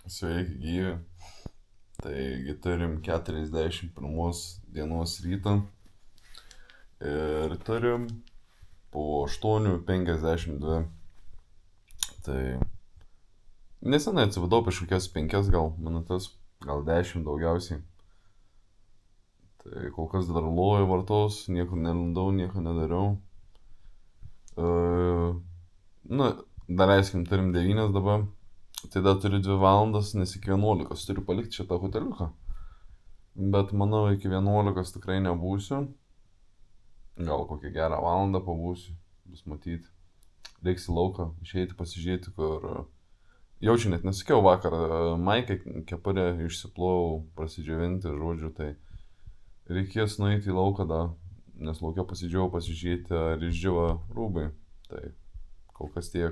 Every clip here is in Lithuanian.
Sveiki, gyvi. Taigi turim 41 dienos rytą ir turim po 8:52. Tai nesenai atsivadau prieš kokias 5 gal minutės, gal 10 daugiausiai. Tai kol kas dar loju vartos, niekur nelindau, nieko nedariau. Dar eskim, turim 9 dabar. Tai dar turiu 2 valandas, nes iki 11 turiu palikti šitą hoteliuką. Bet manau, iki 11 tikrai nebūsiu. Gal kokią gerą valandą pabūsiu, bus matyti. Reiks į lauką, išeiti pasižiūrėti, kur... Jaučiu, net nesakiau vakar, Maikę kepurę išsiplojau, prasidžiovinti, žodžiu, tai reikės nueiti į lauką dar, nes laukia pasidžiaugiau pasižiūrėti, ar išdžiūva rūbai. Tai kol kas tiek.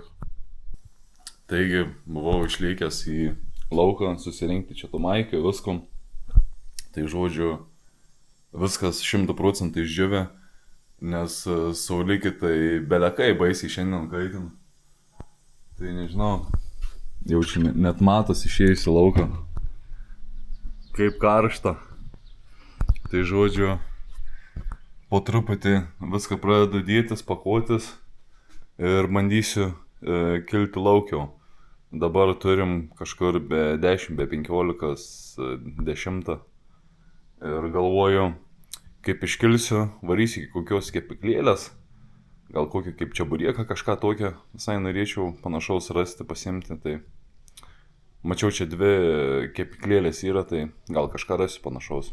Taigi, buvau išlėkęs į lauką, susirinkti čia tų Maikių, viskom. Tai žodžiu, viskas 100% išdžiūvę, nes saulėkį tai belekai baisiai šiandien kaitina. Tai nežinau, jaučiu, net matas išėjus į lauką, kaip karšta. Tai žodžiu, po truputį viską pradedu dėtis, pakuotis ir bandysiu kilti laukiau. Dabar turim kažkur be 10, be 15, 10. Ir galvoju, kaip iškilsiu, varysiu iki kokios kepiklėlės, gal kokį kaip čeburieką, kažką tokio, visai norėčiau panašaus rasti, pasiimti. Tai mačiau, čia 2 kepiklėlės yra, tai gal kažką rasiu panašaus.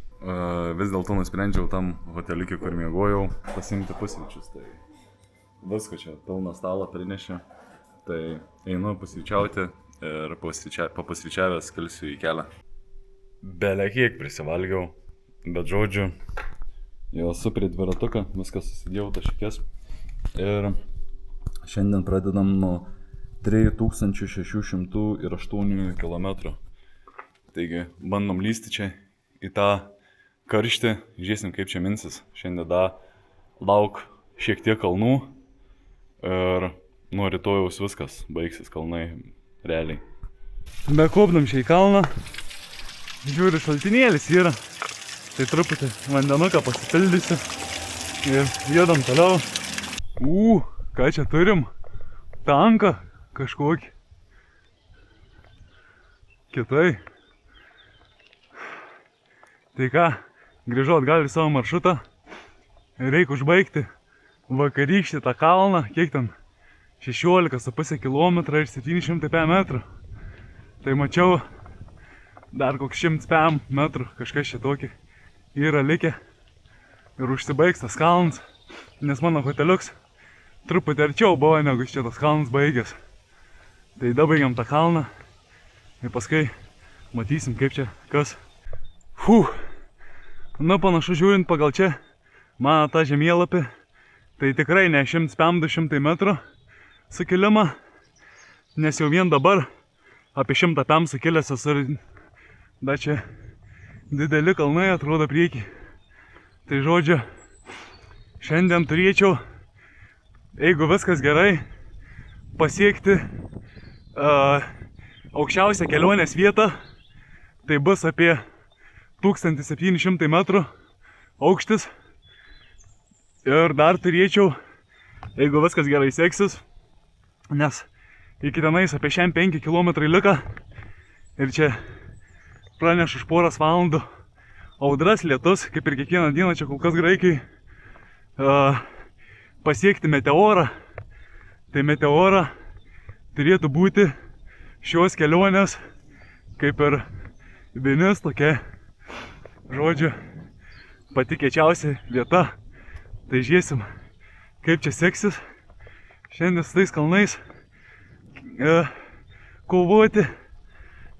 Vis dėlto nusprendžiau tam hoteliukį, kur miegojau, pasiimti pusryčius. Tai viską čia pilną stalą prinešė. Tai einu pusryčiauti ir papusryčiavęs kilsiu į kelią. Bele kiek prisivalgiau, bet žodžiu, jau esu prie dviratuką, viskas susidėjau taškės. Ir šiandien pradedam nuo 3608 km. Taigi bandom lysti čia į tą karštį, žiūrėsim kaip čia minsis. Šiandien dar lauk šiek tiek kalnų ir nuo rytojaus viskas baigsis, kalnai realiai. Bekopnam čia į kalną, žiūriu šaltinėlis yra, tai truputį vandenuką pasipildysiu ir judam toliau. Ką čia turim? Tanką kažkokį. Kitai. Tai ką, grįžau atgal į savo maršrutą ir reikia užbaigti vakarykštį tą kalną, kiek ten 16,5 km ir 700 metrų. Tai mačiau dar koks 100 metrų, kažkas čia tokį yra likę ir užsibaigs tas kalnas, nes mano hoteliuks truputį arčiau buvo, negu čia tas kalnas baigęs. Tai dabaigiam tą kalną ir paskui matysim kaip čia kas. Panašu žiūrint pagal čia mano tą žemėlapį, tai tikrai ne 100-200 metrų sukilimą, nes jau vien dabar apie 100 pem sukilęs esu ir dar čia dideli kalnai atrodo priekį. Tai žodžiu, šiandien turėčiau, jeigu viskas gerai, pasiekti aukščiausią kelionės vietą. Tai bus apie 1700 metrų aukštis. Ir dar turėčiau, jeigu viskas gerai seksis, nes iki tenais apie 5 km liko ir čia pranešu už poros valandų audras, lietus, kaip ir kiekvieną dieną čia kol kas Graikijai, pasiekti meteorą. Tai meteorą turėtų būti šios kelionės kaip ir vinis tokia, žodžiu, pati kiečiausia vieta. Tai žiūrėsim, kaip čia seksis šiandien su tais kalnais kovoti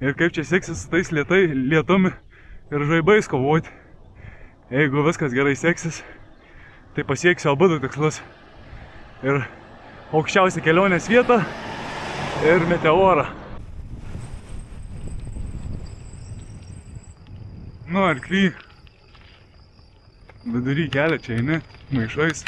ir kaip čia seksis su tais lietumi ir žaibais kovoti. Jeigu viskas gerai seksis, tai pasieksiu abu tikslus. Ir aukščiausią kelionės vietą ir meteorą. Arkly. Vidury kelią čia eini, maišais.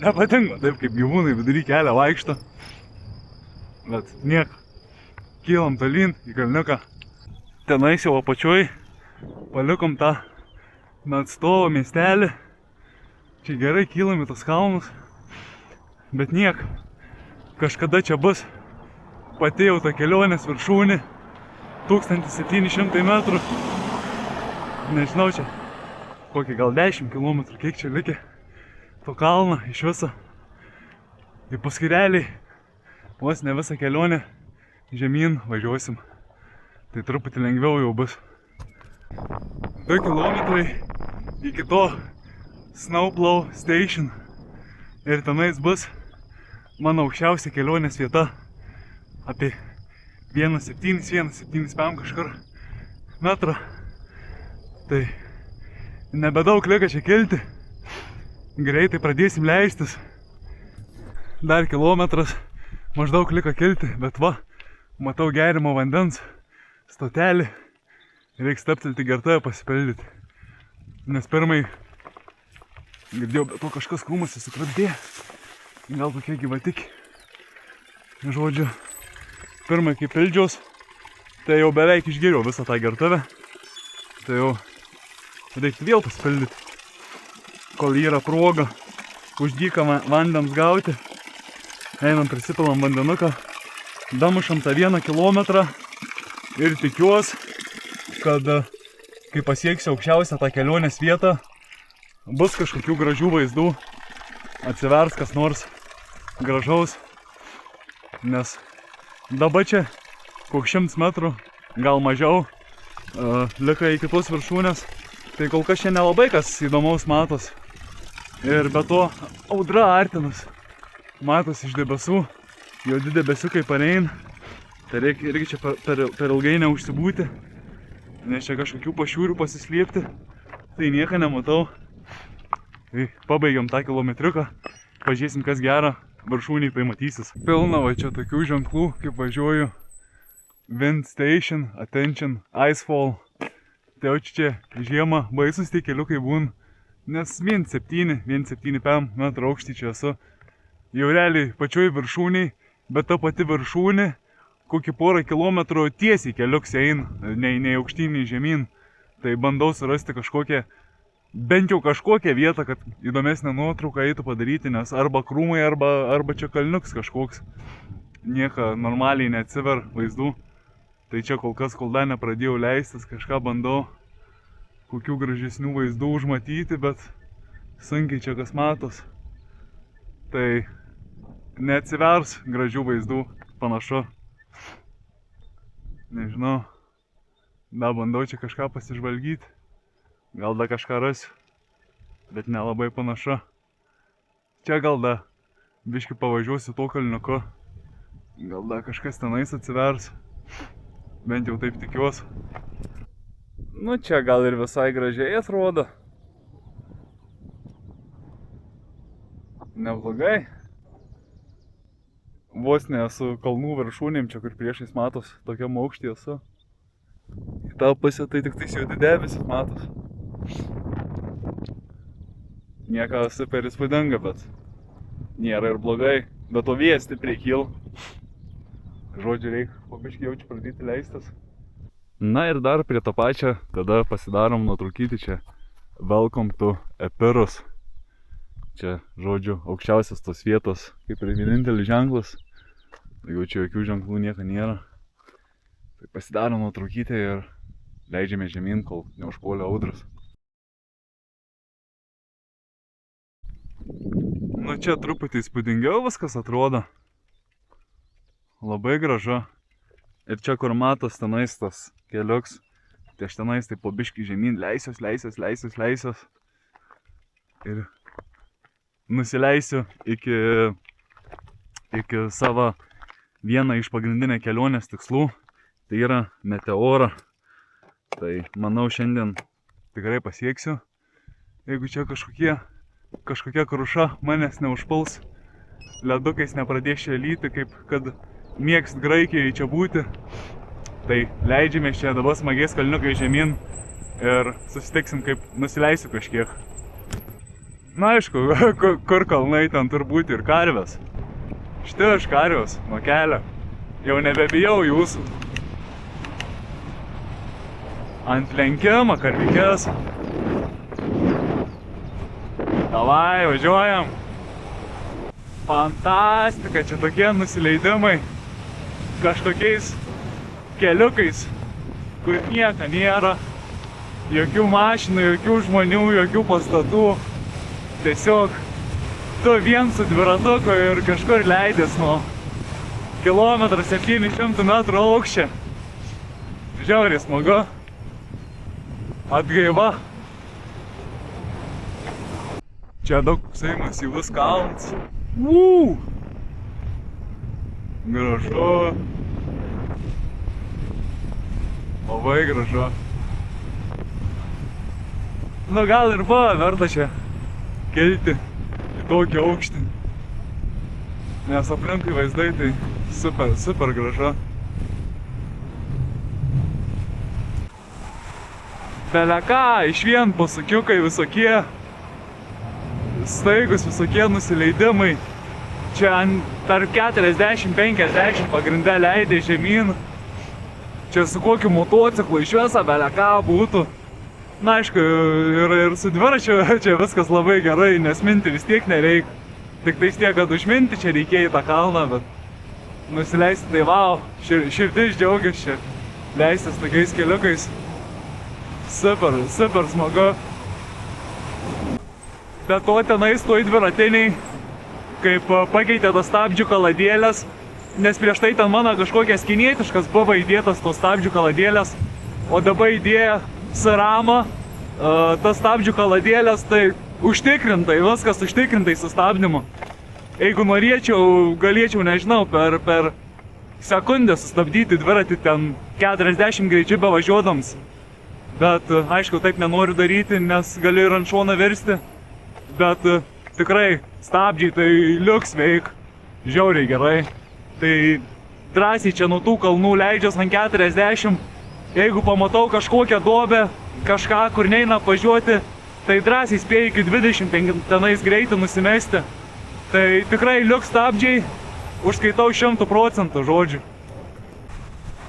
nepatinka taip, kaip gyvūnai vidury kelią vaikšto. Bet niek. Kylam tolyn į kalniuką. Tenais jau apačioj palikom tą Nadstovo miestelį. Čia gerai kylam į tos kalnus. Bet niek. Kažkada čia bus pati jau ta kelionės viršūnė. 1700 metrų. Nežinau čia. Kokį gal 10 km, kiek čia likę. To kalną iš viso. Ir paskui realiai vos ne visą kelionę žemyn važiuosim. Tai truputį lengviau jau bus. 2 kilometrai iki to Snowplow Station. Ir tenais bus mano aukščiausia kelionės vieta. Apie 1,7-1,75 kažkur metrą. Tai nebedaug lieka čia kilti. Greitai pradėsim leistis. Dar kilometras maždaug liko kilti, bet va, matau gerimo vandens stotelį. Reiks stabtelti gertoje pasipildyti. Nes pirmai girdėjau, bet to kažkas krūmuose sukrabdė. Gal tokie gyvatikį. Žodžiu, pirmai kai pildžiaus, tai jau beveik išgėriau visą tą gertuvę. Tai jau reiktų vėl pasipildyti. Kol yra proga už dyką vandens gauti, einam prisipilam vandenuką, damušam tą 1 kilometrą ir tikiuosi, kad kai pasieksiu aukščiausią tą kelionės vietą, bus kažkokių gražių vaizdų, atsivers kas nors gražaus, nes dabar čia koks 100 metrų, gal mažiau, liko iki tos viršūnės, tai kol kas čia nelabai kas įdomaus matos. Ir be to audra artinas, matos iš debesų, juodi debesiukai pareina, tai reikia irgi čia per ilgai neužsibūti, nes čia kažkokių pašiūrių pasislėpti, tai nieko nematau. Tai pabaigiam tą kilometriuką, pažiūrėsim kas gera, viršūniai tai matysis. Pilna va čia tokių ženklų, kaip važiuoju, Wind Station, Attention, Icefall. Tai jau čia žiemą baisus tie keliukai būna. Nes 1,7-1,75 metrų aukštį čia esu. Jau realiai pačioj viršūniai, bet ta pati viršūnė kokį porą kilometrų tiesiai keliuks eina, nei aukštyn, nei žemyn. Tai bandau surasti kažkokią, bent jau kažkokią vietą, kad įdomesnę nuotrauką eitų padaryti, nes arba krūmai, arba čia kalniuks kažkoks. Nieka normaliai neatsiver vaizdų. Tai čia kol kas, kol dar nepradėjau leistis, kažką bandau kokių gražesnių vaizdų užmatyti, bet sunkiai čia kas matos. Tai neatsivers gražių vaizdų, panašu. Nežinau, dar bandau čia kažką pasižvalgyti. Gal dar kažką rasiu, bet nelabai panašu. Čia gal dar biškį pavažiuosiu tuo kalniuku. Gal dar kažkas tenais atsivers. Bent jau taip tikiuosi. Nu čia gal ir visai gražiai atrodo. Neblogai. Vos ne su kalnų viršūnėm, čia kur priešais matos, tokiam aukštį esu. Į tą pusę tai tik tais juodi debesis matos. Nieko super įspūdinga, bet nėra ir blogai. Bet to vėjas stipriai kyla. Žodžiu, reikia po biškį jau čia pradėti leistis. Na ir dar prie to pačią, tada pasidarom nuotraukyti čia Welcome to Epirus. Čia, žodžiu, aukščiausias tos vietos, kaip ir vienintelis ženklas. Jau čia jokių ženklų nieko nėra. Tai pasidarom nuotraukyti ir leidžiame žemyn, kol neužpuolė audros. Nu čia truputį įspūdingiau viskas atrodo. Labai gražu. Ir čia kur matos tenais tas keliuks, tai aš tenais tai po biškį žemyn leisiuos. Ir nusileisiu iki savo vieną iš pagrindinę kelionės tikslų. Tai yra Meteorą. Tai manau šiandien tikrai pasieksiu. Jeigu čia kažkokia kruša manęs neužpuls, ledukais nepradės čia lyti, kaip kad mėgst Graikijoje čia būti, tai leidžiame čia dabar smagiais kalniukai žemyn ir susitiksim, kaip nusileisiu kažkiek. Na aišku, kur kalnai ten turbūt ir karvės. Štai aš karvės nuo kelio. Jau nebebijau jūsų. Ant lenkimo karvikės. Davai, važiuojam. Fantastika, čia tokie nusileidimai. Kažkokiais keliukais, kur nieko nėra. Jokių mašinų, jokių žmonių, jokių pastatų. Tiesiog tu vien su dviratuku ir kažkur leidės nuo 1,7 metrų aukščio. Žiauriai smagu. Atgaiva. Čia daug masyvus kalnas. Gražu. Labai gražu. Nu gal ir buvo verta čia kelti į tokį aukštį. Nes aplinkui vaizdai tai super gražu. Beleka, išvien pasukiukai visokie, staigus visokie nusileidimai. Čia tarp 40-50 pagrinde leidė žemyn. Čia su kokiu motociklu iš viso beleka būtų. Na aišku, ir su dviračiu čia viskas labai gerai, nes minti vis tiek nereik. Tik tais tiek, kad užminti čia reikėjo į tą kalną, bet nusileisti tai wow, širdis džiaugiasi čia leistis tokiais keliukais. Super smagu. Be to tenais toj dviratiniai, kaip pakeitė tas stabdžių kaladėlės, nes prieš tai ten mano kažkokias kinietiškas buvo įdėtas tos stabdžių kaladėlės, o dabar įdėjo SRAM, tas stabdžių kaladėlės, tai užtikrintai, viskas užtikrintai sustabdymu. Jeigu norėčiau, galėčiau, nežinau, per sekundę sustabdyti dviratį ten 40 greičiu bevažiuodams. Bet, aišku, taip nenoriu daryti, nes gali ir ant šoną versti. Bet tikrai stabdžiai tai liuks veik, žiauriai gerai. Tai drąsiai čia nuo tų kalnų leidžias ant 40. Jeigu pamatau kažkokią duobę, kažką, kur neina važiuoti, tai drąsiai spėjau iki 20 tenais greitį nusimesti. Tai tikrai liuks stabdžiai, užskaitau 100% žodžiu.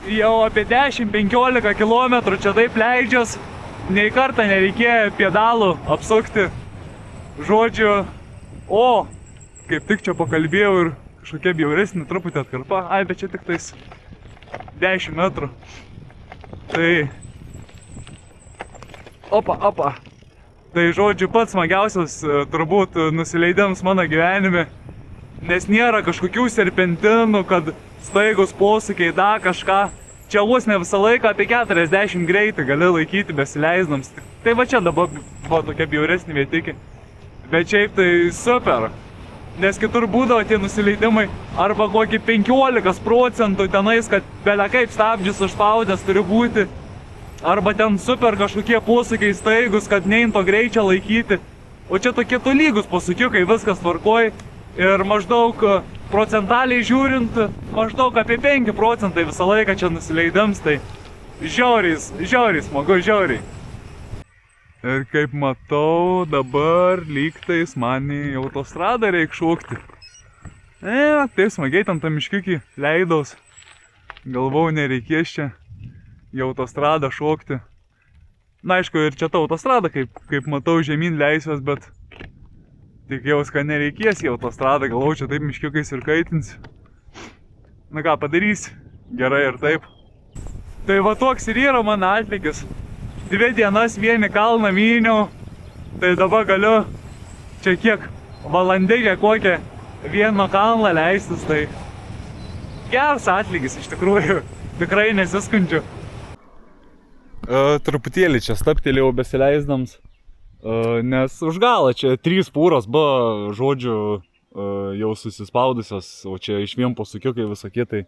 Jau apie 10-15 km čia taip leidžias, nei kartą nereikėjo pedalų apsukti. Žodžiu, kaip tik čia pakalbėjau ir kažkokia bjauresnė truputį atkarpa, bet čia tik tais 10 metrų. Tai, opa. Tai žodžiu, pats smagiausias turbūt nusileidimas mano gyvenime, nes nėra kažkokių serpentinų, kad staigus posūkiai, kažką. Čia vos ne visą laiką apie 40 greitį gali laikyti besileisdams. Tai va čia dabar buvo tokia bjauresnė vietikė. Bet šiaip tai super, nes kitur būdavo tie nusileidimai arba kokį 15% tenais, kad belekaip stabdžius užspaudęs turi būti. Arba ten super kažkokie posūkiai staigus, kad nein to greičio laikyti. O čia tokie tolygus posūkiukai, viskas tvarkoj. Ir maždaug procentaliai žiūrint, maždaug apie 5% visą laiką čia nusileidams, tai žiauriai smagu, žiauriai. Ir kaip matau, dabar lygtais man į autostradą reik šokti. Tai smagiai tam miškiukį leidaus. Galvau, nereikės čia į autostradą šokti. Na aišku, ir čia ta autostrada, kaip matau, žemyn leisiuos, bet tikėjaus, kad nereikės į autostradą, galvau, čia taip miškiukais ir kaitinsiu. Na ką padarysi, gerai ir taip. Tai va toks ir yra mano atlygis. 2 dienas vieni kalną myniau, tai dabar galiu čia kiek valandėlę kokią vieną kalną leistis, tai geras atlygis iš tikrųjų, tikrai nesiskundžiu. Truputėlį čia stabtelėjau besileisdams, nes už galą čia 3 pūros buvo, žodžiu, jau susispaudusios, o čia iš vien posūkiukai visokie, tai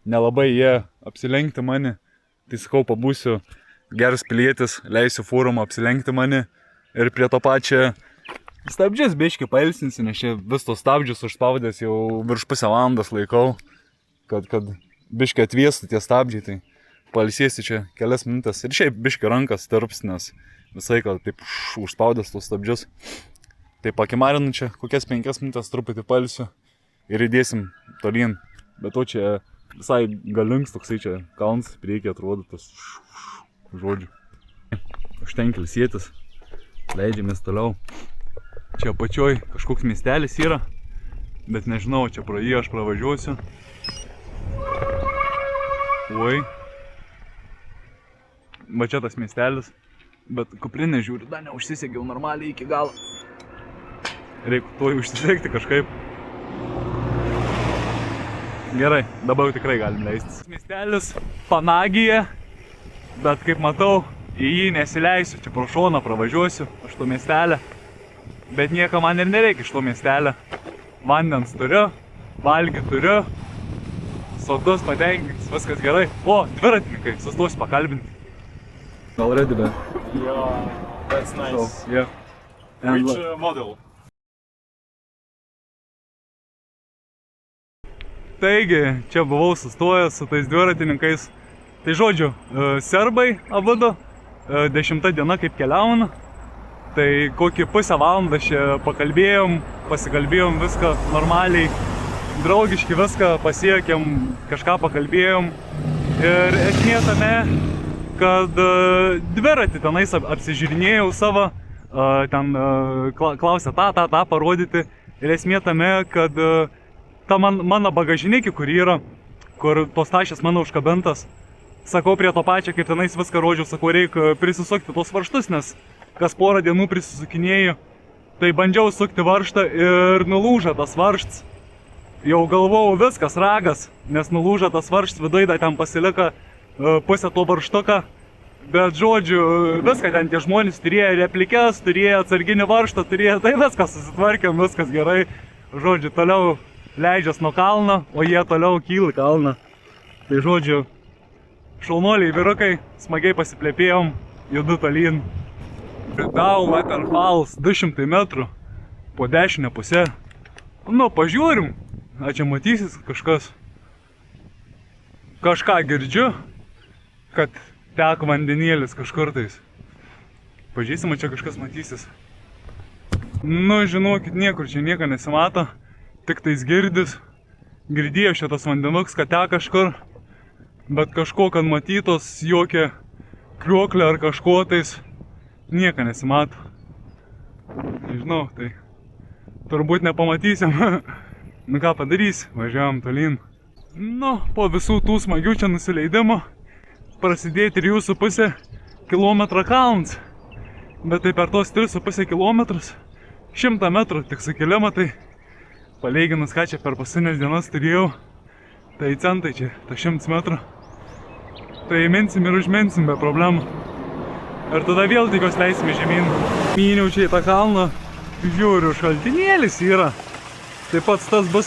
nelabai jie apsilenkti mane. Tai sakau, pabūsiu geras pilietis, leisiu fūrom apsilenkti mane ir prie to pačią stabdžius biškį pailsinsiu, nes čia vis tos stabdžius užspaudęs jau virš pusę valandos laikau, kad biškį atviestų tie stabdžiai, tai pailsėsiu čia kelias minutės ir šiaip biškį rankas tarps, nes visai, kad taip užspaudęs tos stabdžius. Tai pakimarinu čia, kokias 5 minutės truputį palsiu ir įdėsim tolyn. Bet to čia visai galinks toksai čia kalnas, priekį atrodo tas žodžiu. Užtenki ilsėtis, leidžiamės toliau. Čia apačioj kažkoks miestelis yra, bet nežinau, čia pro jį aš pravažiuosiu. Oi. Va čia tas miestelis, bet kuprinę žiūriu, dar neužsisegiau normaliai iki galo. Reikia to užsisegti kažkaip. Gerai, dabar jau tikrai galim leistis. Miestelis Panagija, bet kaip matau, į jį nesileisiu, čia pro šoną pravažiuosiu, aš to miestelę. Bet nieko man ir nereikia iš to miestelę. Vandens turiu, valgį turiu, sodus patenkintis, viskas gerai. O, dviratininkai, sustosiu pakalbinti. Already, man. Yeah, that's nice. So, yeah. Which model? Taigi, čia buvau sustojęs su tais dviratininkais. Tai žodžiu, serbai abudu, 10 diena kaip keliauna. Tai kokį pusę valandą čia pakalbėjom, pasikalbėjom viską normaliai, draugiški viską pasiekėm, kažką pakalbėjom. Ir esmė tame, kad dviratį tenais apsižiūrinėjau savo, ten klausė tą parodyti. Ir esmė tame, kad ta mano bagažinikė, kur yra, kur tos tašės mano užkabintas, sakau prie to pačio, kaip tenais viską rodžiau, sakau, reikia prisisukti tos varžtus, nes kas porą dienų prisisukinėjau, tai bandžiau sukti varžtą ir nulūžo tas varžtas. Jau galvojau viskas, ragas, nes nulūžo tas varžtas, vidai ten pasilika pusę to varžtuką. Bet žodžiu, viską ten tie žmonės turėjo replikės, turėjo atsarginį varžtą, turėjo, tai viskas susitvarkėm, viskas gerai. Žodžiu, toliau leidžias nuo kalno, o jie toliau kyla kalną. Tai žodžiu, šaunuoliai vyrukai, smagiai pasiplėpėjom, judu tolyn. Bridau Waterfalls 200 metrų po dešinę pusę. Nu, pažiūrim, čia matysis kažkas. Kažką girdžiu, kad teka vandenėlis kažkur tais. Pažįsima, čia kažkas matysis. Nu, žinokit, niekur čia nieko nesimato, tik tais girdis. Girdėjo šitas vandenuks, kad teka kažkur, bet kažko, kad matytos, jokia kriuoklė ar kažko tais, nieko nesimato. Nežinau, tai turbūt nepamatysim. Nu ką padarys, važiavam tolyn. Nu, po visų tų smagių čia nusileidimo prasidėjo 3,5 km kalnas. Bet tai per tos 3,5 km 100 metrų tik sukilimą, tai palyginus, ką čia per paskutinės dienas turėjau, tai centai čia, ta 100 metrų. Tai minsim ir užminsim be problemų. Ir tada vėl tikiuosi leisime žemyn. Myniau čia į tą kalną, žiūriu, šaltinėlis yra. Taip pat tas bus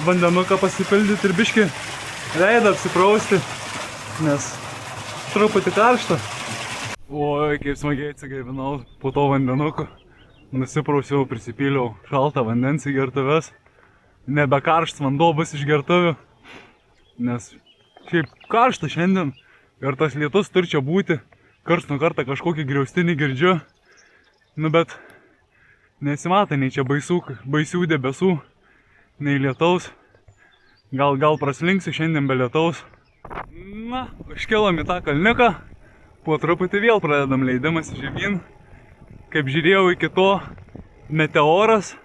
vandenuką pasipildyti ir biškį veidą apsiprausti, nes truputį karšta. Oi, kaip smagiai atsigaivinau po to vandenuko. Nusiprausiau, prisipyliau šaltą vandens į gertuves. Nebe karštas vanduo bus iš gertuvių, nes šiaip karšta šiandien ir tas lietus turi čia būti. Karts nuo kartą kažkokį griaustinį girdžiu. Nu bet nesimato nei čia baisių debesų, nei lietaus. Gal praslinksiu šiandien be lietaus. Na, užkilom į tą kalniuką. Po truputį vėl pradedam leidimas žemyn. Kaip žiūrėjau iki to meteoras,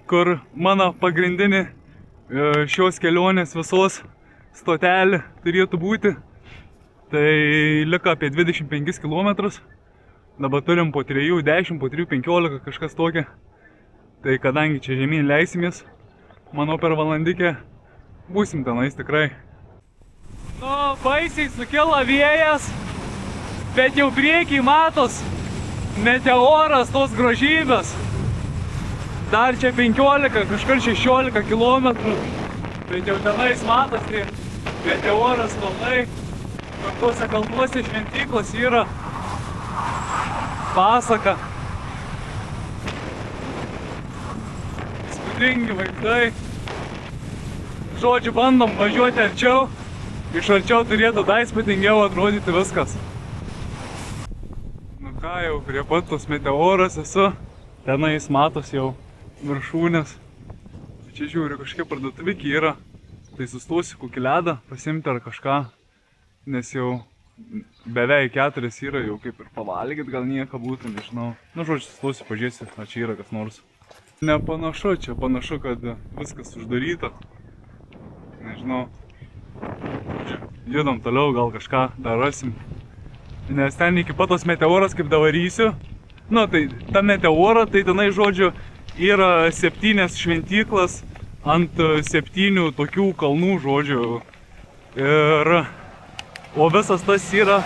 kur mano pagrindinė šios kelionės visos stotelė turėtų būti. Tai liko apie 25 km. Dabar turim po 3,10, po 3,15 kažkas tokia. Tai kadangi čia žemyn leisimės, manau per valandikę būsim tenais tikrai. Nu, baisiai sukilo vėjas, bet jau priekiai matos meteoras, tos grožybės. Dar čia 15, kažkur 16 km. Bet jau tenais matosi meteoras kalnai. Tuose kalnuose šventyklos yra pasaka. Įspūdingi vaizdai. Žodžiu, bandom važiuoti arčiau. Iš arčiau turėtų dar įspūdingiau atrodyti viskas. Nu ką jau, prie pat tos meteoras esu. tenais matos jau viršūnės. Čia žiūriu, kažkiek parduotuviki yra. Tai sustosiu kokį ledą, pasimti ar kažką. Nes jau beveik 4 yra, jau kaip ir pavalgyt gal nieko būtų, nežinau. Nu, žodžiu, sustosiu, pažiūrėsiu, ar čia yra kas nors. Nepanašu, čia panašu, kad viskas uždaryta. Nežinau. Judam toliau, gal kažką dar rasim. Nes ten iki pat tos meteoras, kaip davarysiu. Nu, tai ta meteora, tai tenai, žodžiu, yra 7 šventyklas ant 7 tokių kalnų, žodžiu. O visas tas yra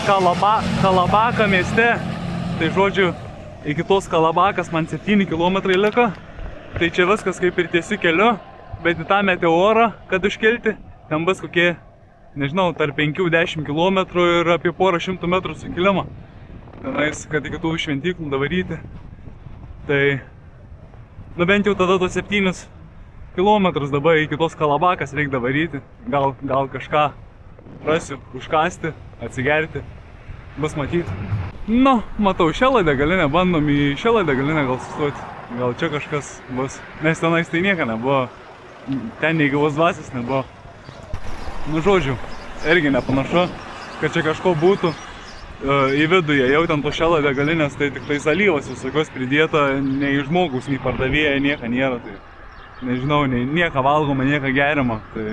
Kalabaka mieste. Tai, žodžiu, iki tos Kalabakas man 7 km liko. Tai čia viskas kaip ir tiesiu keliu. Bet į tą meteorą, kad iškelti, ten bus kokie, nežinau, tarp 5-10 km ir apie porą šimtų metrų sukilimą. Tenais, kad iki tų šventyklų davaryti. Tai, nu bent jau tada tos 7 km dabar iki tos Kalabakas reikia davaryti. Gal kažką rasiu, užkasti, atsigerti, bus matyti. Nu, matau šią degalinę, bandom į šią degalinę gal sustoti. Gal čia kažkas bus, nes tenais tai nieko nebuvo. Ten nei gyvos dvasios nebuvo. Nu, žodžiu, irgi nepanašu, kad čia kažko būtų. Į vidų jau ten to šią degalinės, tai tik tai alyvos visokios pridėta, nei žmogus, nei pardavėja, nieko nėra. Tai nežinau, nieko valgoma, nieko gerima. Tai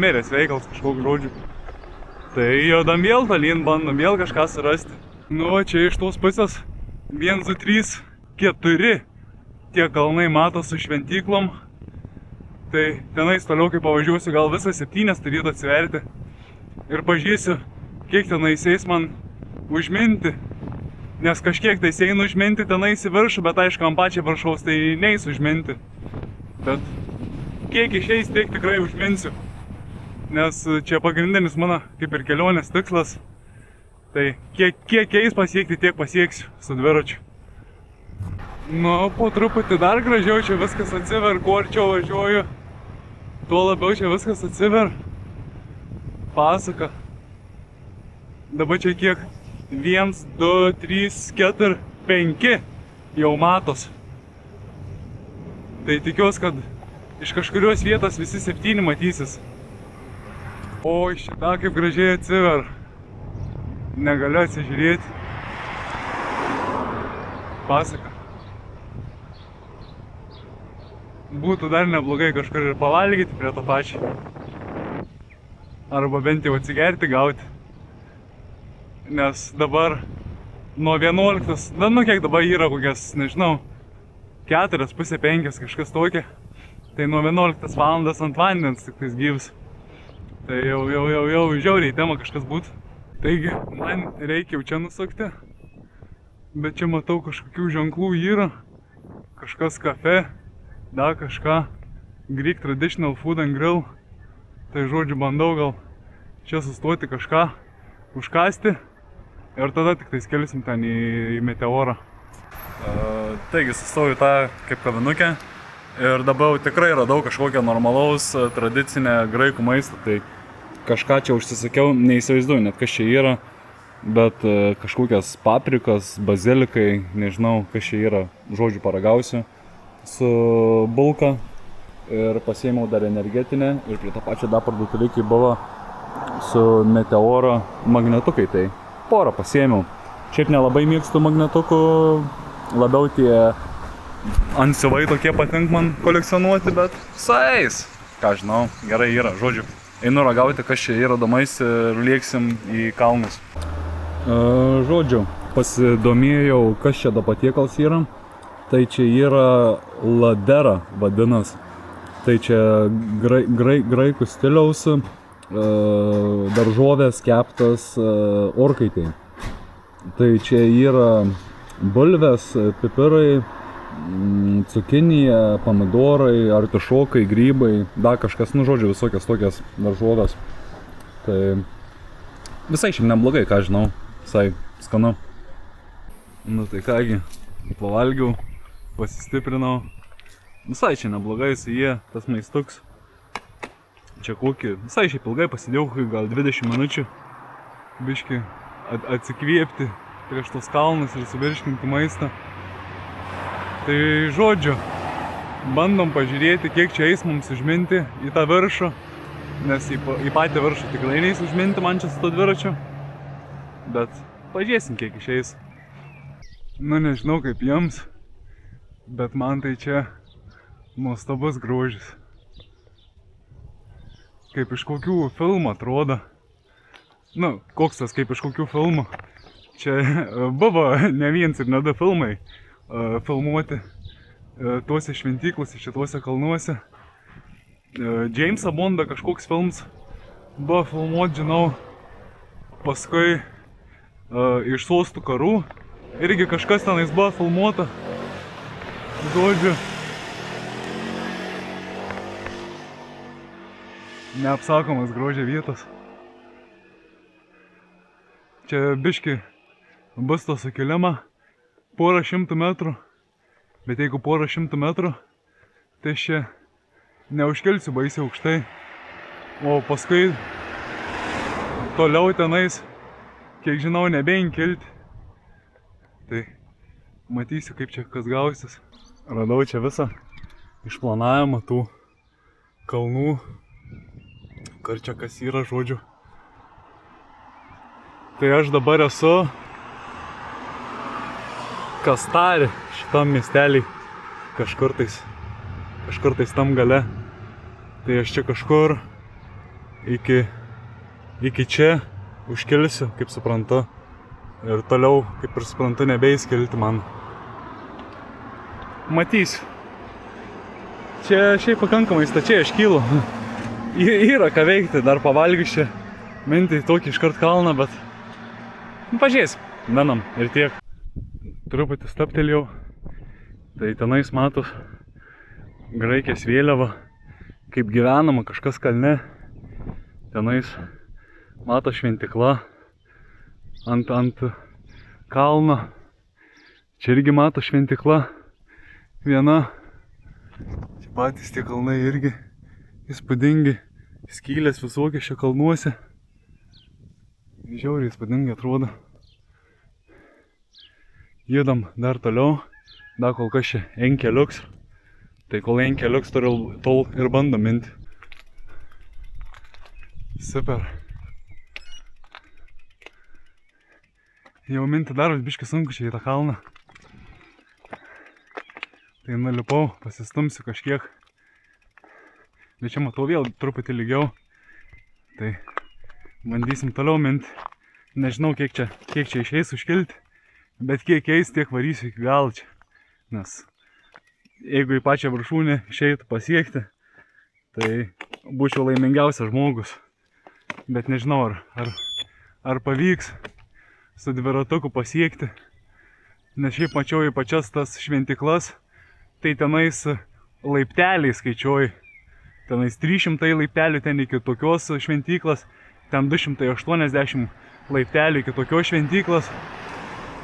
miręs veikalas kažkoks, žodžiu. Tai jodam vėl tolyn, bandom vėl kažką surasti. Nu, čia iš tos pusės 1, 2, 3, 4 tie kalnai mato su šventyklom. Tai tenais toliau, kai pavažiuosiu, gal visą 7 turėtų atsiverti. Ir pažiūrėsiu, kiek tenais eis man užminti. Nes kažkiek tai einu užminti tenais į viršų, bet aišku, ant pačią viršaus tai neis užminti. Bet kiek išeis, tiek tikrai užminsiu. Nes čia pagrindinis mano kaip ir kelionės tikslas. Tai kiek eis pasiekti, tiek pasieksiu su dviračiu. Nu, po truputį dar gražiau čia viskas atsiver, kuo arčiau važiuoju, tuo labiau čia viskas atsiver. Pasaka. Dabar čia kiek? 1, 2, 3, 4, 5 jau matos. Tai tikiuosi, kad iš kažkurios vietos visi 7 matysis. O šitą kaip gražiai atsiver. Negaliu atsižiūrėti. Pasaka. Būtų dar neblogai kažkur ir pavalgyti prie to pačio. Arba bent jau atsigerti gauti. Nes dabar nuo 11, nu kiek dabar yra kokias, nežinau, 4, pusė 5 kažkas tokia. Tai nuo 11 valandas ant vandens tik tais gyvs. Tai jau žiauriai tema kažkas būtų. Taigi, man reikia jau čia nusukti. Bet čia matau kažkokių ženklų yra. Kažkas kafe. Dar kažką, Greek Traditional Food and Grill. Tai žodžiu bandau gal čia sustoti kažką, užkasti ir tada tik tai skelsim ten į meteorą. Taigi sustoju tą kaip kavinukę ir dabar jau tikrai radau kažkokią normalaus tradicinę graikų maistą. Tai kažką čia užsisakiau, neįsivaizduoju net kas čia yra, bet kažkokias paprikas, bazilikai, nežinau kas čia yra, žodžiu paragausiu. Su bulka ir pasiėmiau dar energetinę ir prie to pačio dar parduotuvikai buvo su meteoro magnetukai, tai porą pasiėmiau. Šiaip nelabai mėgstu magnetukų, labiau tie antsiuvai tokie patink man kolekcionuoti, bet sais. Ką žinau, gerai yra, žodžiu. Einu ragauti, kas čia yra domais ir lėksim į kalnus. Žodžiu, pasidomėjau, kas čia da patiekals yra. Tai čia yra ladera vadinas. Tai čia graikų stiliaus daržovės keptas orkaitėj. Tai čia yra bulvės, pipirai, cukinija, pomidorai, artišokai, grybai, dar kažkas, nu žodžiu, visokias tokias daržovės. Tai visai šiaip neblogai, ką žinau, visai skanu. Nu tai kągi, pavalgiau. Pasistiprinau. Visai čia neblogai su jie, tas maistuks. Čia kokį, visai šiaip ilgai pasidėjau, gal 20 minučių. Biškį atsikvėpti prieš tos kalnus ir suvirškinti maistą. Tai žodžiu, bandom pažiūrėti, kiek čia eis mums užminti į tą viršų, nes į patį viršų tikrai neis užminti man čia su to dviračiu, bet pažiūrėsim, kiek išeis. Nu, nežinau kaip jums, bet man tai čia nuostabus grožis. Kaip iš kokių filmų atrodo. Nu, koks tas kaip iš kokių filmų. Čia buvo ne viens ir ne du filmai filmuoti tuose šventyklose, šituose kalnuose. Jamesą Bondą kažkoks films buvo filmuoti, žinau, paskui iš Sostų karų. Irgi kažkas tenais buvo filmuota. Žodžiu. Neapsakomas grožio vietos. Čia biški bus to sukilimą porą šimtų metrų, bet jeigu porą šimtų metrų, tai čia neužkelsiu baisiai aukštai, o paskui toliau tenais, kiek žinau, nebeinkilti. Tai matysiu, kaip čia kas gausis. Radau čia visą išplanavimą tų kalnų, kur čia kas yra, žodžiu. Tai aš dabar esu Kastari šitam miestelį, kažkur tais tam gale. Tai aš čia kažkur iki čia užkilsiu, kaip suprantu. Ir toliau, kaip ir suprantu, nebeis kilti man. Matysiu. Čia šiaip pakankamai stačiai aš kylu. Yra ką veikti, dar pavalgius čia. Minti tokį iškart kalną, bet pažiūrėsim, menam ir tiek. Truputį staptelėjau. Tai tenais matos Graikijos vėliava, kaip gyvenama kažkas kalne. Tenais mato šventikla ant kalno. Čia irgi mato šventikla viena. Čia patys tie kalnai irgi įspūdingi, skylės visokie šia kalnuose. Žiauriai įspūdingai atrodo. Judam dar toliau, dar kol kas čia enkeliuks. Tai kol enkeliuks, tol ir bandom minti. Super. Jau minti dar biškai sunku čia į tą kalną. Tai nulipau, pasistumsiu kažkiek. Bet čia matau vėl truputį lygiau. Tai bandysim toliau minti. Nežinau, kiek čia išeis užkilti. Bet kiek eis, tiek varysiu iki galo čia. Nes jeigu į pačią viršūnę išeitų pasiekti, tai būčiau laimingiausias žmogus. Bet nežinau, ar pavyks su dviratuku pasiekti. Nes šiaip mačiau į pačias tas šventiklas, tai tenais laipteliai skaičiuoju. Tenais 300 laiptelių ten iki tokios šventiklas, ten 280 laiptelių iki tokios šventiklas.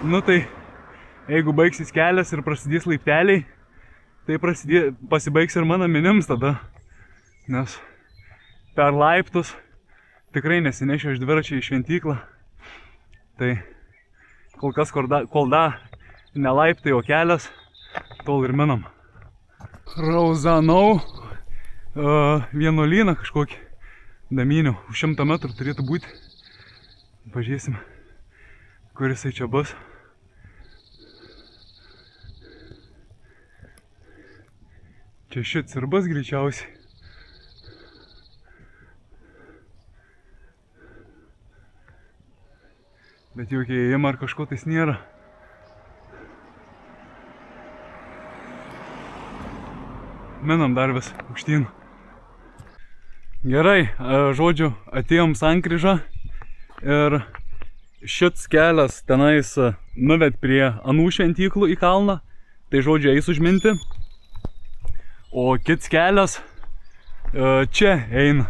Nu tai, jeigu baigsis kelias ir prasidės laipteliai, tai pasibaigs ir mano minims tada. Nes per laiptus tikrai nesinešiu aš dviračiai į šventiklą. Tai kol kas, kol da ne laiptai, o kelias, tol ir minam. Rauzanau vienuolyną kažkokį damynių. Už 100 metrų turėtų būti. Pažiūrėsim, kur jisai čia bus. Čia šits ir bus greičiausiai. Bet jokio įėjimo ar kažko tais nėra. Minam dar vis aukštyn. Gerai, žodžiu, atėjom sankryžą ir šits kelias tenais nuved prie anų šventyklų į kalną. Tai žodžiu, eis užminti. O kits kelias čia eina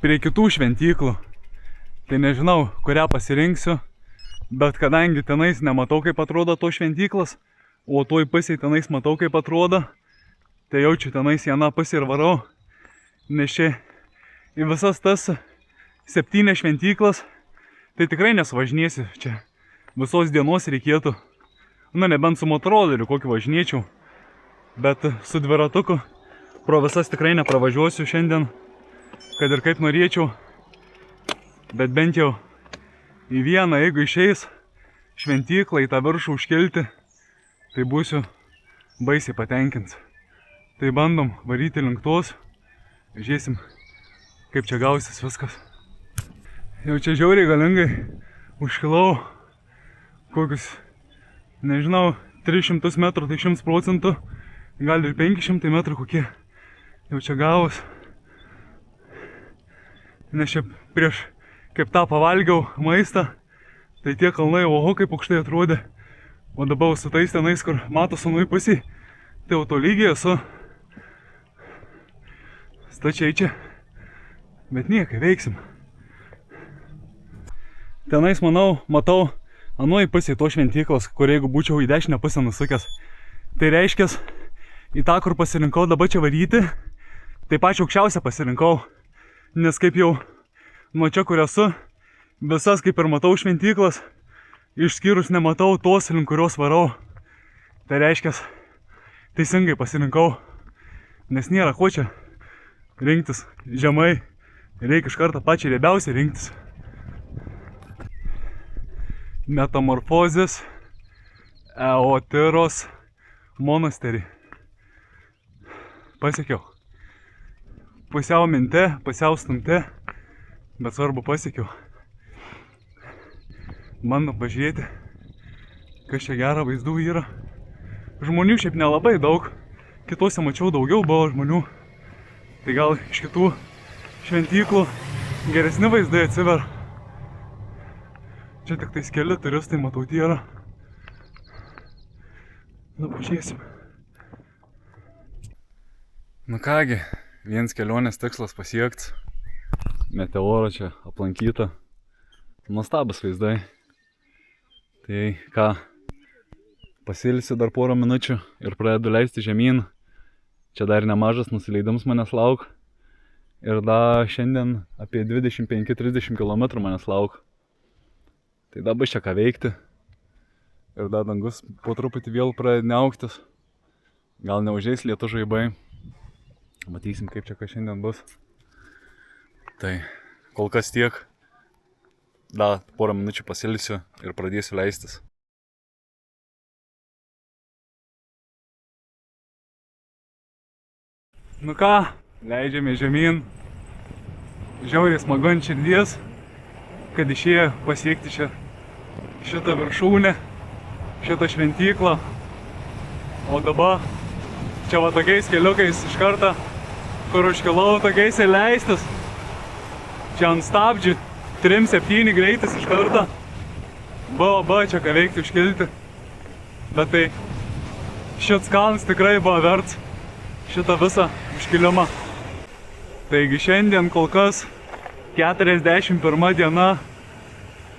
prie kitų šventyklų. Tai nežinau, kurią pasirinksiu. Bet kadangi tenais nematau, kaip atrodo to šventyklas, o toj pusėj tenais matau, kaip atrodo, tai jaučiu tenais į aną pusę ir varau. Nes čia į visas tas 7 šventyklas, tai tikrai nesuvažinėsiu čia. Visos dienos reikėtų. Nu, nebent su motoroleriu kokį važinėčiau. bet su dviratuku pro visas tikrai nepravažiuosiu šiandien, kad ir kaip norėčiau, bet bent jau į vieną, jeigu išeis šventyklą į tą viršų užkilti, tai būsiu baisiai patenkins. Tai bandom varyti link tos, žiūrėsim, kaip čia gausis viskas. Jau čia žiauriai galingai užkilau kokius, nežinau, 300 metrų, tai 100%, gal ir 500 metrų kokie. Jau čia gavus. Nes čia prieš, kaip tą pavalgiau maistą, tai tie kalnai, oho, kaip aukštai atrodė. O dabar su tais tenais, kur matos anoj pusėj, tai jau to lygiai esu. Stačiai čia. Bet niekai, veiksim. Tenais, manau, matau anoj pusėj to šventyklos, kur jeigu būčiau į dešinę pusę nusukęs. Tai reiškia, į tą, kur pasirinkau dabar čia varyti, tai pačią aukščiausią pasirinkau. Nes kaip jau nuo čia, kur esu, visas kaip ir matau šventyklas, išskyrus nematau tos, link kurios varau. Tai reiškia, teisingai pasirinkau, nes nėra ko čia rinktis žemai, reikia iš karto pačią riebiausią rinktis. Metamorfozės Eotiros monasterį. Pasiekiau. Pusiau minte, pusiau stumte, bet svarbu pasiekiau. Bandom pažiūrėti, kas čia gera vaizdų yra. Žmonių šiaip nelabai daug, kitose mačiau daugiau buvo žmonių. Tai gal iš kitų šventyklų geresni vaizdai atsiver. Čia tik tais keli turistai, matau, yra. Nu, pažiūrėsim. Nu kągi, vienas kelionės tikslas pasiekts. Meteoro čia aplankyta. Nuostabus vaizdai. Tai ką, pasilsiu dar porą minučių ir pradedu leisti žemyn. Čia dar nemažas nusileidimas manęs lauk. Ir dar šiandien apie 25-30 km manęs lauk. Tai dabar čia ką veikti. Ir dar dangus po truputį vėl pradeda neauktis. Gal neužeis lietų žaibai. Matysim, kaip čia ką šiandien bus. Tai kol kas tiek. Dar porą minučių pasilsiu ir pradėsiu leistis. Nu ką, leidžiame žemyn. Žiauriai smagu ant širdies, kad išėjo pasiekti šitą viršūnę, šitą šventyklą. O dabar čia va tokiais keliukais iš karto, kur užkilau tokiais ir leistis. Čia ant stabdžių 3-7 greitis iš karto. Buvo čia ką veikti užkilti. Bet tai šits kalnas tikrai buvo verts šitą visą užkilimą. Taigi šiandien kol kas 41 diena,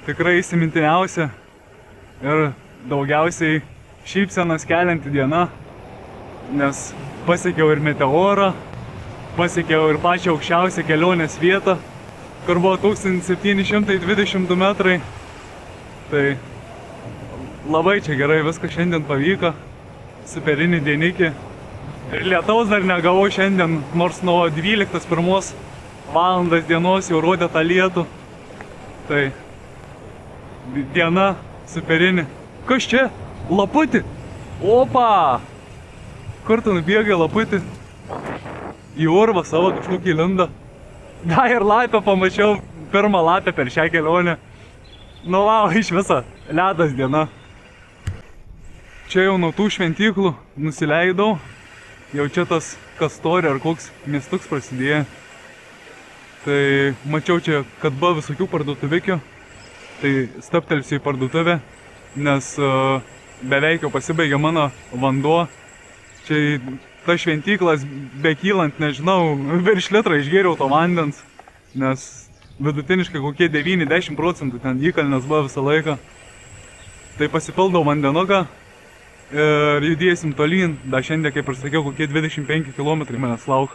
tikrai įsimintiniausia ir daugiausiai šypsenas kelianti diena, nes pasiekiau ir meteorą, pasiekiau ir pačią aukščiausią kelionės vietą, kur buvo 1722 metrai. Tai labai čia gerai viskas šiandien pavyko, superinį dienikį. Ir lietaus dar negavau šiandien, nors nuo 12:01 valandas dienos jau rodė tą lietų. Tai diena superinė. Kas čia? Laputį? Opa! Kur tu nubėgai, laputį? Į urvą savo kažkokį lindą. Da, ir lapę pamačiau, pirmą lapę per šią kelionę. Nu, vau, iš viso, ledas diena. Čia jau nuo tų šventyklų nusileidau. Jau čia tas Kastorė ar koks miestuks prasidėjo. Tai mačiau čia, kad buvo visokių parduotuvikių. Tai stabtelsiu į parduotuvę, nes beveik jau pasibaigė mano vanduo. Čia ta šventyklas bekylant, nežinau, virš litrą išgėriau to vandens. Nes vidutiniškai kokie 90% ten įkalnės buvo visą laiką. Tai pasipildau vandenuką. Ir judėsim tolyn, dar šiandien, kaip ir sakiau, kokie 25 km manęs lauk.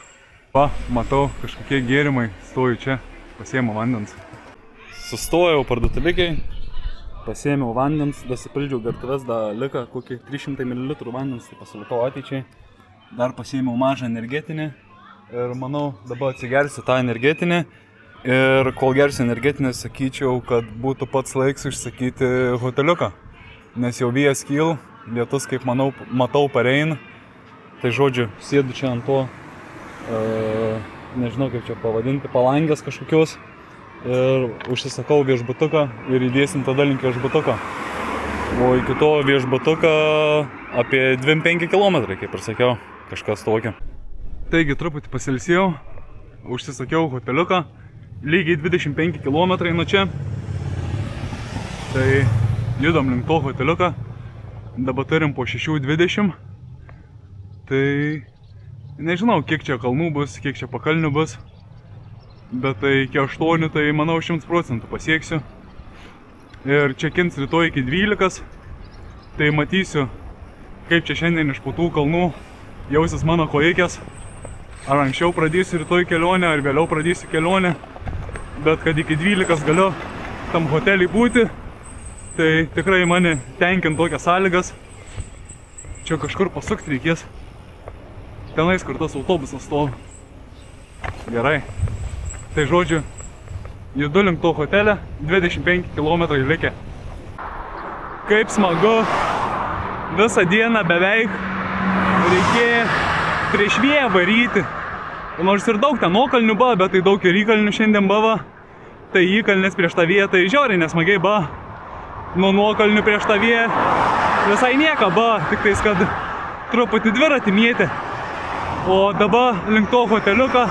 Va, matau, kažkokie gėrimai, stoju čia, pasiėmiau vandens. Sustojau parduotuvikiai, pasiėmiau vandens, dasipildžiau gertuves, dar liko kokie 300 ml vandens, tai pasilikau ateičiai. dar pasiėmiau mažą energetinį ir manau dabar atsigersiu tą energetinį. Ir kol gersiu energetinį, sakyčiau, kad būtų pats laiks užsakyti hoteliuką. Nes jau vėjas kyl, lietus, kaip matau, pareina. Tai žodžiu, sėdu čia ant to, nežinau kaip čia pavadinti, palangės kažkokios. Ir užsisakau viešbutuką ir įdėsim tada link viešbutuką. O iki to viešbutuką apie 25 km, kaip ir sakiau, kažkas tokio. Taigi truputį pasilsėjau, užsisakiau hoteliuką, lygiai 25 km nuo čia. Tai judam link to hoteliuką, dabar turim po 6:20. Tai nežinau, kiek čia kalnų bus, kiek čia pakalnių bus. Bet tai iki 8, tai manau 100% pasieksiu. Ir čia kins rytoj iki 12. Tai matysiu, kaip čia šiandien iš po tų kalnų jausis mano kojikės. Ar anksčiau pradėsiu rytoj kelionę, ar vėliau pradėsiu kelionę. Bet kad iki 12 galiu tam hotelį būti, tai tikrai mane tenkint tokias sąlygas. Čia kažkur pasukti reikės. Tenais, kur tas autobusas stovi. Gerai. Tai žodžiu, judu link to hotelio, 25 km likę. Kaip smagu, visą dieną beveik reikėjo prieš vėją varyti. Nors ir daug ten nuokalnių buvo, bet tai daug ir įkalnių šiandien buvo. Tai įkalnis prieš tą vėją, tai žiauriai nesmagiai buvo. Nuo nuokalnių prieš tą vėją visai nieko buvo, tik tais, kad truputį dviratį mėtė. O dabar link to hoteliuką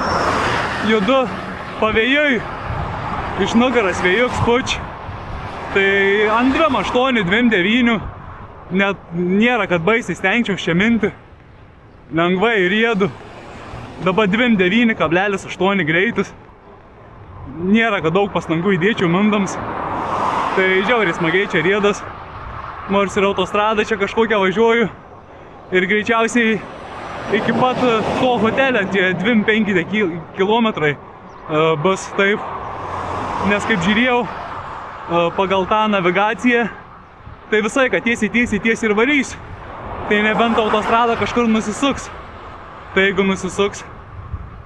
judu pavėjui, iš nugaras vėjuks puč. Tai ant 2.8, 2.9, net nėra, kad baisiai stengčiau šią mintį. Lengvai riedu. Dabar 2.9,8 greitis. Nėra, kad daug pastangų įdėčiau mindams. Tai žiauriai smagiai čia riedas. Nors ir autostradą čia kažkokią važiuoju. Ir greičiausiai iki pat to hotelio tie 25 km bus taip. Nes kaip žiūrėjau pagal tą navigaciją, tai visai, kad tiesiai ir varysiu. Tai nebent autostrada kažkur nusisuks. Tai jeigu nusisuks,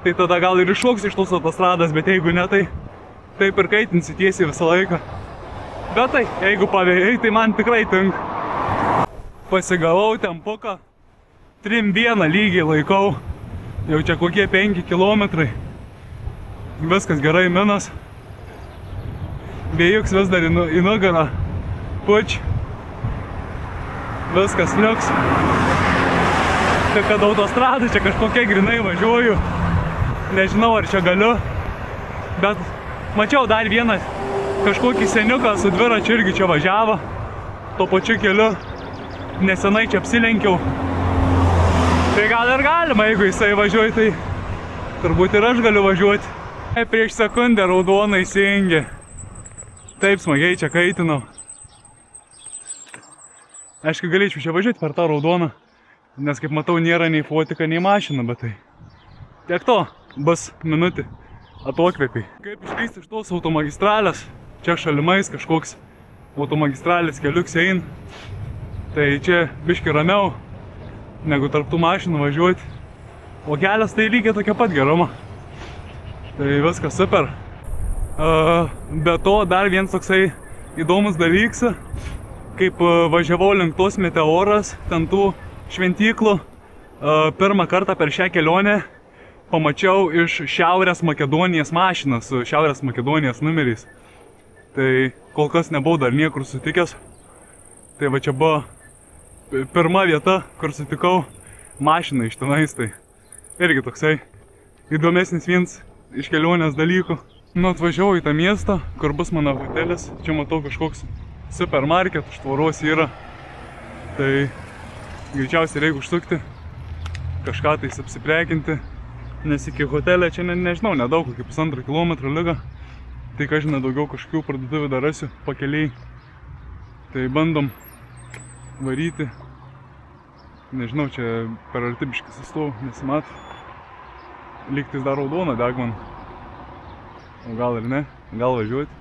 tai tada gal ir iššoks iš tos autostradas, bet jeigu ne, tai taip ir kaitinsi tiesiai visą laiką. Bet tai, jeigu pavėjai, tai man tikrai tinka. Pasigavau tempuką, 3.1 lygiai laikau, jau čia kokie 5 km. Viskas gerai, minas. Vėjuks vis dar į nugarą puč. Viskas liuks. Tai kad autostrada čia kažkokia grinai važiuoju. Nežinau, ar čia galiu. Bet mačiau dar vieną kažkokį seniuką su dviračiu irgi čia važiavo. Tuo pačiu keliu. Nesenai čia apsilenkiau. Tai gal ir galima, jeigu jisai važiuoja, tai turbūt ir aš galiu važiuoti. Prieš sekundę raudona įsijungė. Taip smagiai čia kaitinau. Aišku, galėčiau čia važiuoti per tą raudoną. Nes kaip matau, nėra nei fotika, nei mašina, bet tai tiek to, bus minutį atokvėpiai. Kaip išlysti iš tos automagistralės, čia šalimais kažkoks automagistralės keliuks ein. Tai čia biški ramiau, negu tarp tų mašinų važiuoti. O kelias tai lygiai tokia pat geruma. Tai viskas super. Be to, dar vienas toksai įdomus dalyks, kaip važiavau link tos meteoras, ten tų šventyklų, pirmą kartą per šią kelionę pamačiau iš Šiaurės Makedonijos mašiną su Šiaurės Makedonijos numeriais. Tai kol kas nebuvau dar niekur sutikęs. Tai va čia buvo pirma vieta, kur sutikau mašiną iš tenais. Tai irgi toksai įdomesnis vienas iš kelionės dalykų. Nu, atvažiavau į tą miestą, kur bus mano hotelis. Čia matau kažkoks supermarket, už tvoros yra. Tai greičiausiai reikia užsukti, kažką tais apsiprekinti. Nes iki hotelio čia nežinau, nedaug, kokį 1,5 km liga. Tai ką žinai, daugiau kažkokių parduotuvių dar rasiu pakeliai. Tai bandom varyti. Nežinau, čia per arti biškį sustovu, nesimat. Lygtais dar raudona deg man. O gal ir ne, gal važiuoti.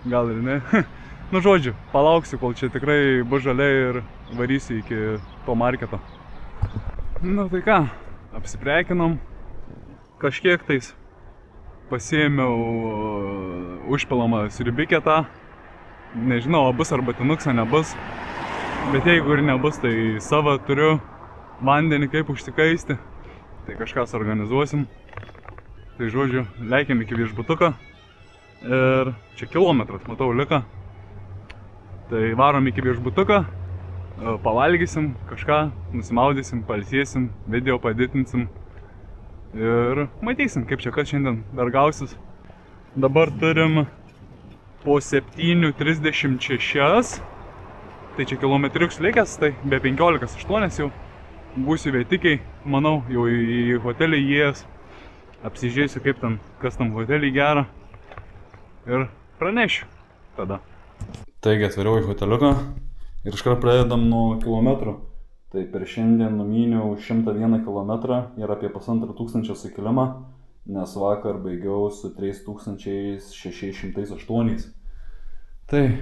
Gal ir ne. Nu žodžiu, palauksiu, kol čia tikrai bus žalia ir varysiu iki to marketo. Nu tai ką, apsipreikinom kažkiek tais. Pasiėmiau užpilamą sriubiketą. Nežinau, bus arba tinuksa nebus. Bet jeigu ir nebus, tai savo turiu vandenį kaip užsikaisti. Tai kažką organizuosim. Tai žodžiu, leikiam iki viešbutuko. Ir čia kilometras, matau, lika. Tai varom iki viešbutuko. Pavalgysim kažką, nusimaudysim, pailsėsim, video paditinsim. Ir matysim, kaip čia kas šiandien dar gausis. Dabar turim po 7:36. Tai čia kilometriuks likęs, tai be 15:8 jau būsiu vietikiai. Manau, jau į hotelį įėjęs. Apsižiūrėsiu, kaip ten, kas tam hotelį gera. Ir pranešiu tada. Taigi atvariau į hoteliuką ir iškart pradedam nuo kilometrų. Tai per šiandien numyniau 101 kilometrą ir apie 1500 sukilimą, nes vakar baigiau su 3608. Tai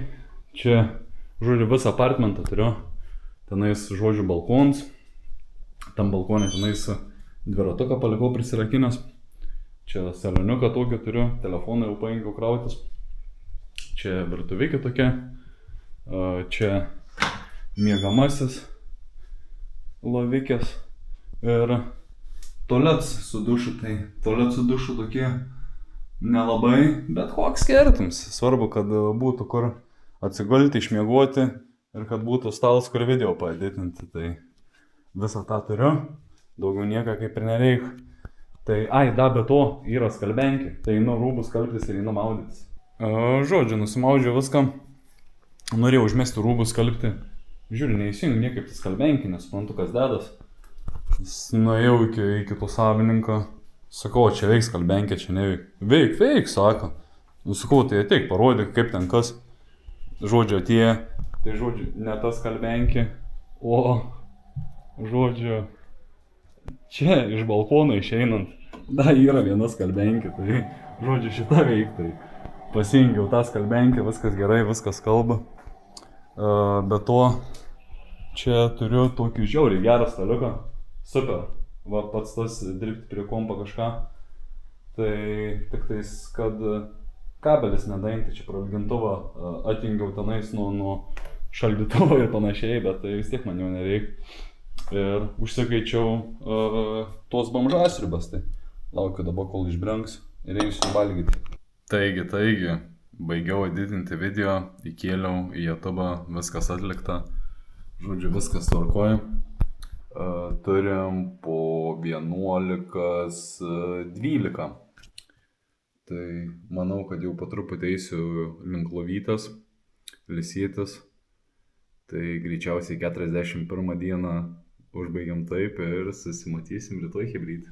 čia, žodžiu, visą apartmentą turiu. Tenais, žodžiu, balkons. Tam balkonė tenais dviratuką palikau prisirakinęs. Čia seleniuką tokį turiu, telefoną jau paėgiau krautis. Čia virtuvikė tokia. Čia miegamasis lovikės ir tualets su dušu. Tai tualet su dušu tokie nelabai, bet koks skirtums. Svarbu, kad būtų kur atsigulti, išmiegoti ir kad būtų stalas, kur video paeditinti. Tai visą tą turiu, daugiau nieko kaip ir nereik. Tai, be to yra skalbenkė, tai einu rūbus skalbtis ir einu maudytis. Žodžiu, nusimaudžiau viską, norėjau užmesti rūbus skalbti. Žiūriu, neįsijungiu niekaip tai skalbenkį, nesuprantu, kas dedas. Nuėjau iki to savininko, sakau, čia veiks skalbenkė, čia neveik. Veik, sako. Sakau, tai ateik, parodyk, kaip ten kas. Žodžiu, atėjo, tai žodžiu, ne tas skalbenkė, o žodžiu, čia iš balkono išeinant, yra viena skalbenkė, tai žodžiu, šitą veik, tai pasijungiau tą skalbenkę, viskas gerai, viskas kalba. Be to, čia turiu tokį žiauriai gerą staliuką, super, va pats tas dirbti prie kompo kažką, tai tik tais, kad kabelis nedainti, čia prailgintuvą atjungiau tenais nuo šaldytuvo ir panašiai, bet tai vis tiek man jau nereik. Ir užsikaičiau tos bomžasriubas, tai laukiu dabar, kol išbrengs ir eisiu valgyti. Taigi, baigiau editinti video, įkėliau į YouTube, viskas atlikta, žodžiu, viskas tvarkoja. Turim po 11:12. Tai manau, kad jau po truputį eisiu link lovytės, ilsėtis. Tai greičiausiai 41 dieną užbaigiam taip ir susimatysim rytoj chebrytį.